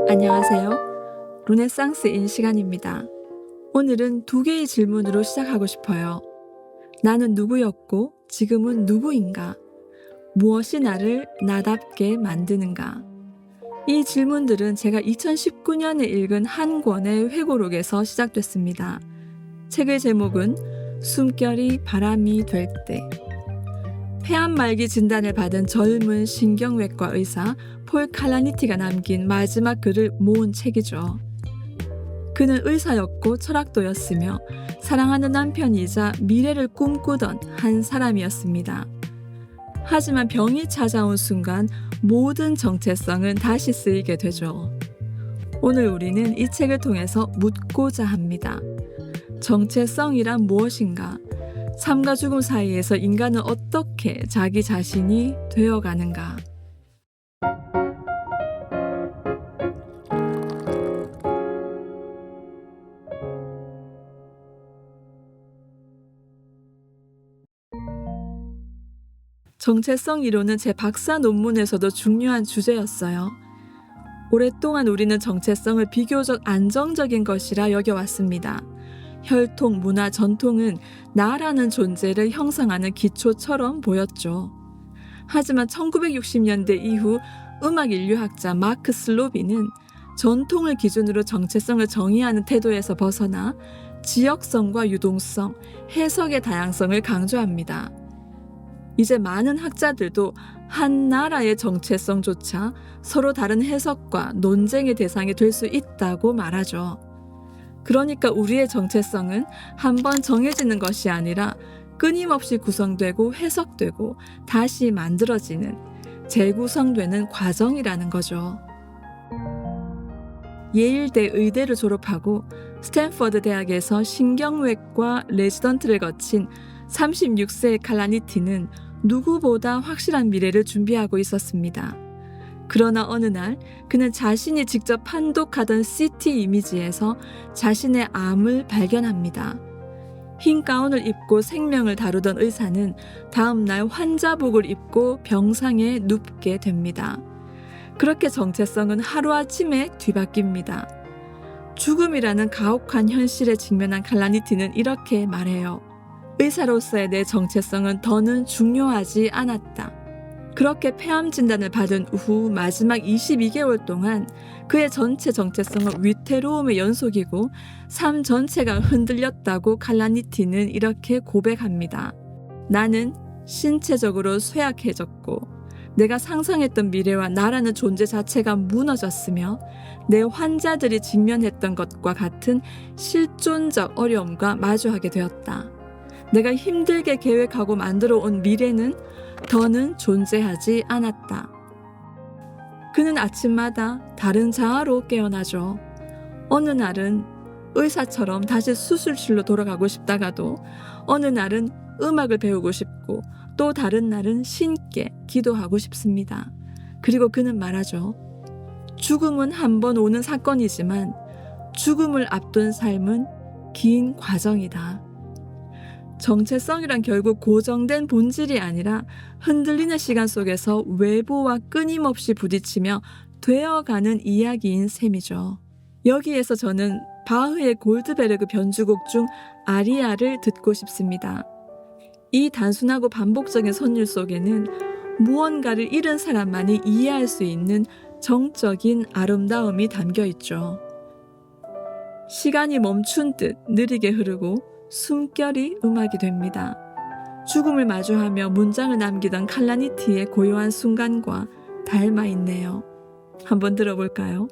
안녕하세요. 르네상스인 시간입니다. 오늘은 두 개의 질문으로 시작하고 싶어요. 나는 누구였고 지금은 누구인가? 무엇이 나를 나답게 만드는가? 이 질문들은 제가 2019년에 읽은 한 권의 회고록에서 시작됐습니다. 책의 제목은 숨결이 바람이 될 때. 폐암 말기 진단을 받은 젊은 신경외과 의사 폴 칼라니티가 남긴 마지막 글을 모은 책이죠. 그는 의사였고 철학도였으며 사랑하는 남편이자 미래를 꿈꾸던 한 사람이었습니다. 하지만 병이 찾아온 순간 모든 정체성은 다시 쓰이게 되죠. 오늘 우리는 이 책을 통해서 묻고자 합니다. 정체성이란 무엇인가? 삶과 죽음 사이에서 인간은 어떻게 자기 자신이 되어가는가? 정체성 이론은 제 박사 논문에서도 중요한 주제였어요. 오랫동안 우리는 정체성을 비교적 안정적인 것이라 여겨왔습니다. 혈통, 문화, 전통은 나라는 존재를 형성하는 기초처럼 보였죠. 하지만 1960년대 이후 음악 인류학자 마크 슬로비는 전통을 기준으로 정체성을 정의하는 태도에서 벗어나 지역성과 유동성, 해석의 다양성을 강조합니다. 이제 많은 학자들도 한 나라의 정체성조차 서로 다른 해석과 논쟁의 대상이 될 수 있다고 말하죠. 그러니까 우리의 정체성은 한번 정해지는 것이 아니라 끊임없이 구성되고 해석되고 다시 만들어지는, 재구성되는 과정이라는 거죠. 예일대 의대를 졸업하고 스탠퍼드 대학에서 신경외과 레지던트를 거친 36세의 칼라니티는 누구보다 확실한 미래를 준비하고 있었습니다. 그러나 어느 날 그는 자신이 직접 판독하던 CT 이미지에서 자신의 암을 발견합니다. 흰 가운을 입고 생명을 다루던 의사는 다음 날 환자복을 입고 병상에 눕게 됩니다. 그렇게 정체성은 하루아침에 뒤바뀝니다. 죽음이라는 가혹한 현실에 직면한 칼라니티는 이렇게 말해요. 의사로서의 내 정체성은 더는 중요하지 않았다. 그렇게 폐암 진단을 받은 후 마지막 22개월 동안 그의 전체 정체성은 위태로움의 연속이고 삶 전체가 흔들렸다고 칼라니티는 이렇게 고백합니다. 나는 신체적으로 쇠약해졌고 내가 상상했던 미래와 나라는 존재 자체가 무너졌으며 내 환자들이 직면했던 것과 같은 실존적 어려움과 마주하게 되었다. 내가 힘들게 계획하고 만들어 온 미래는 더는 존재하지 않았다. 그는 아침마다 다른 자아로 깨어나죠. 어느 날은 의사처럼 다시 수술실로 돌아가고 싶다가도 어느 날은 음악을 배우고 싶고 또 다른 날은 신께 기도하고 싶습니다. 그리고 그는 말하죠. 죽음은 한 번 오는 사건이지만 죽음을 앞둔 삶은 긴 과정이다. 정체성이란 결국 고정된 본질이 아니라 흔들리는 시간 속에서 외부와 끊임없이 부딪히며 되어가는 이야기인 셈이죠. 여기에서 저는 바흐의 골드베르그 변주곡 중 아리아를 듣고 싶습니다. 이 단순하고 반복적인 선율 속에는 무언가를 잃은 사람만이 이해할 수 있는 정적인 아름다움이 담겨 있죠. 시간이 멈춘 듯 느리게 흐르고 숨결이 음악이 됩니다. 죽음을 마주하며 문장을 남기던 칼라니티의 고요한 순간과 닮아 있네요. 한번 들어볼까요?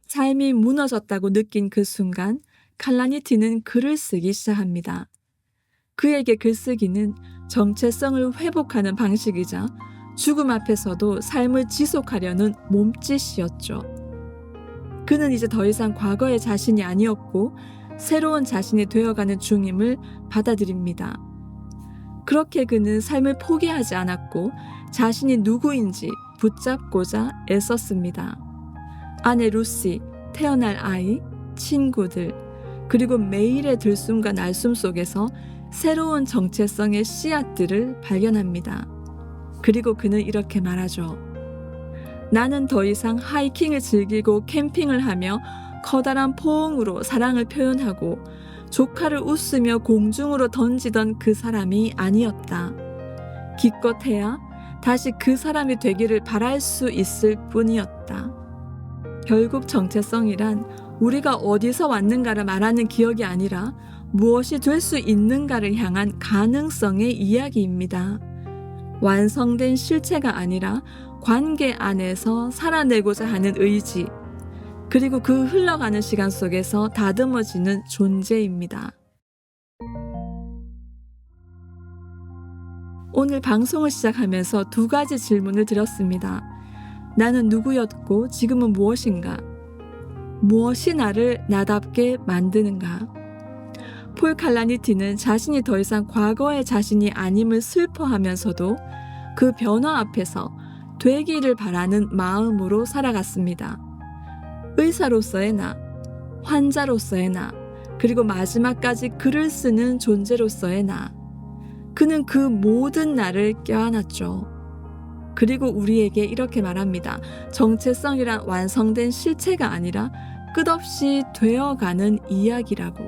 삶이 무너졌다고 느낀 그 순간 칼라니티는 글을 쓰기 시작합니다. 그에게 글쓰기는 정체성을 회복하는 방식이자 죽음 앞에서도 삶을 지속하려는 몸짓이었죠. 그는 이제 더 이상 과거의 자신이 아니었고 새로운 자신이 되어가는 중임을 받아들입니다. 그렇게 그는 삶을 포기하지 않았고 자신이 누구인지 붙잡고자 애썼습니다. 아내 루시, 태어날 아이, 친구들, 그리고 매일의 들숨과 날숨 속에서 새로운 정체성의 씨앗들을 발견합니다. 그리고 그는 이렇게 말하죠. 나는 더 이상 하이킹을 즐기고 캠핑을 하며 커다란 포옹으로 사랑을 표현하고 조카를 웃으며 공중으로 던지던 그 사람이 아니었다. 기껏해야 다시 그 사람이 되기를 바랄 수 있을 뿐이었다. 결국 정체성이란 우리가 어디서 왔는가를 말하는 기억이 아니라 무엇이 될 수 있는가를 향한 가능성의 이야기입니다. 완성된 실체가 아니라 관계 안에서 살아내고자 하는 의지, 그리고 그 흘러가는 시간 속에서 다듬어지는 존재입니다. 오늘 방송을 시작하면서 2가지 질문을 드렸습니다. 나는 누구였고 지금은 무엇인가? 무엇이 나를 나답게 만드는가? 폴 칼라니티는 자신이 더 이상 과거의 자신이 아님을 슬퍼하면서도 그 변화 앞에서 되기를 바라는 마음으로 살아갔습니다. 의사로서의 나, 환자로서의 나, 그리고 마지막까지 글을 쓰는 존재로서의 나. 그는 그 모든 나를 껴안았죠. 그리고 우리에게 이렇게 말합니다. 정체성이란 완성된 실체가 아니라 끝없이 되어가는 이야기라고.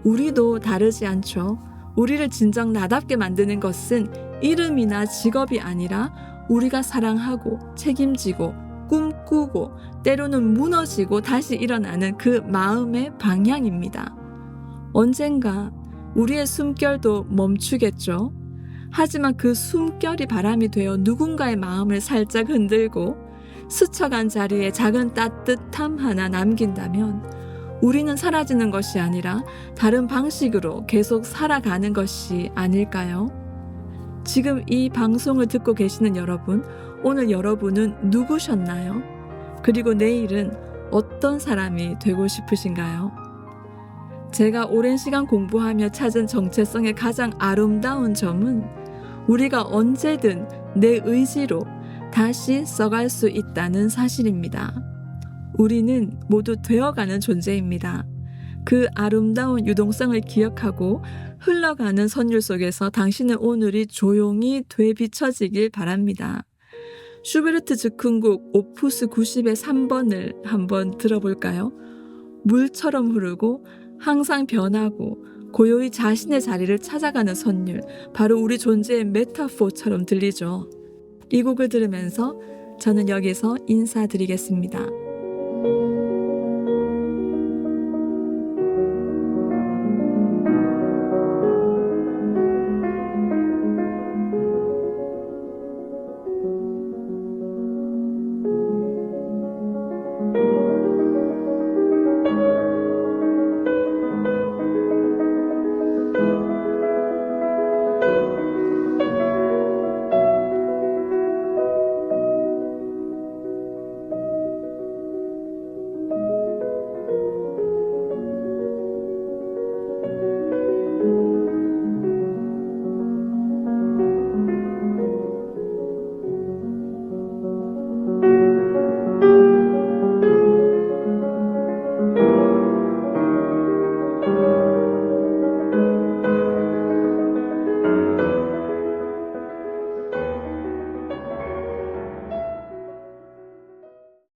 우리도 다르지 않죠. 우리를 진정 나답게 만드는 것은 이름이나 직업이 아니라 우리가 사랑하고 책임지고 꿈꾸고 때로는 무너지고 다시 일어나는 그 마음의 방향입니다. 언젠가 우리의 숨결도 멈추겠죠. 하지만 그 숨결이 바람이 되어 누군가의 마음을 살짝 흔들고 스쳐간 자리에 작은 따뜻함 하나 남긴다면 우리는 사라지는 것이 아니라 다른 방식으로 계속 살아가는 것이 아닐까요? 지금 이 방송을 듣고 계시는 여러분, 오늘 여러분은 누구셨나요? 그리고 내일은 어떤 사람이 되고 싶으신가요? 제가 오랜 시간 공부하며 찾은 정체성의 가장 아름다운 점은 우리가 언제든 내 의지로 다시 써갈 수 있다는 사실입니다. 우리는 모두 되어가는 존재입니다. 그 아름다운 유동성을 기억하고 흘러가는 선율 속에서 당신의 오늘이 조용히 되비춰지길 바랍니다. 슈베르트 즉흥곡 오푸스 90의 3번을 한번 들어볼까요? 물처럼 흐르고 항상 변하고 고요히 자신의 자리를 찾아가는 선율, 바로 우리 존재의 메타포처럼 들리죠. 이 곡을 들으면서 저는 여기서 인사드리겠습니다.